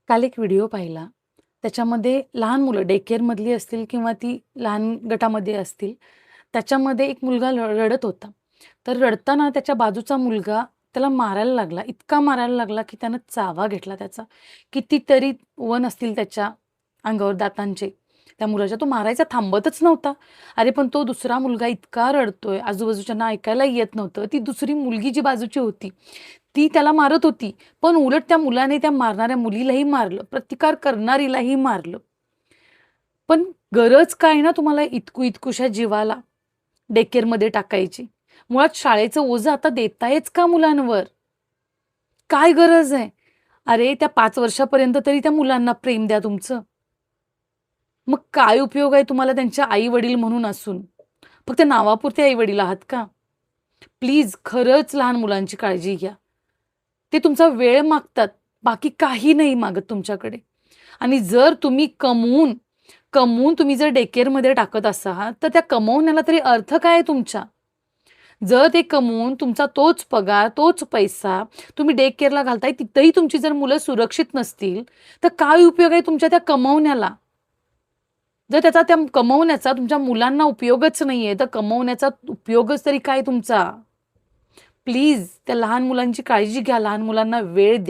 काल एक व्हिडिओ पाहिला. त्याच्यामध्ये लहान मुलं डे केअरमधली असतील किंवा ती लहान गटामध्ये असतील. त्याच्यामध्ये एक मुलगा रडत होता. तर रडताना त्याच्या बाजूचा मुलगा त्याला मारायला लागला. इतका मारायला लागला, की त्यानं चावा घेतला त्याचा. कितीतरी वन असतील त्याच्या अंगावर दातांचे. त्या मुलाच्या तो मारायचा थांबतच नव्हता. अरे, पण तो दुसरा मुलगा इतका रडतोय, आजूबाजूच्यांना ऐकायला येत नव्हतं. ती दुसरी मुलगी जी बाजूची होती, ती त्याला मारत होती. पण उलट त्या मुलाने त्या मारणाऱ्या मुलीलाही मारलं, प्रतिकार करणारीलाही मारलं. पण गरज काय ना तुम्हाला इतकुशा जीवाला डे केअरमध्ये टाकायची? मुळात शाळेचं ओझं आता देतायच का मुलांवर? काय गरज आहे? अरे, त्या 5 वर्षापर्यंत तरी त्या मुलांना प्रेम द्या तुमचं. मग काय उपयोग आहे तुम्हाला त्यांचे आई-वडील म्हणून असून? फक्त नावापुरते आई-वडील आहात का? प्लीज खरंच लहान मुलांची काळजी घ्या. ते तुमचा वेळ मागतात, बाकी काही नाही मागत तुमच्याकडे. आणि जर तुम्ही कमवून तुम्ही जर डे केअरमध्ये टाकत असाल, तर त्या कमवण्याला तरी अर्थ काय आहे तुमच्या? जर ते कमवून तुमचा तोच पगार, तोच पैसा तुम्ही डे केअरला घालताय, तिथंही तुमची जर मुलं सुरक्षित नसतील, तर काय उपयोग आहे तुमच्या त्या कमवण्याला? जर त्याचा त्या कमवण्याचा तुमच्या मुलांना उपयोगच नाहीये, तर कमवण्याचा उपयोगच तरी काय तुमचा? प्लीज त्या लहान मुलांची काळजी घ्या, लहान मुलांना वेळ द्या.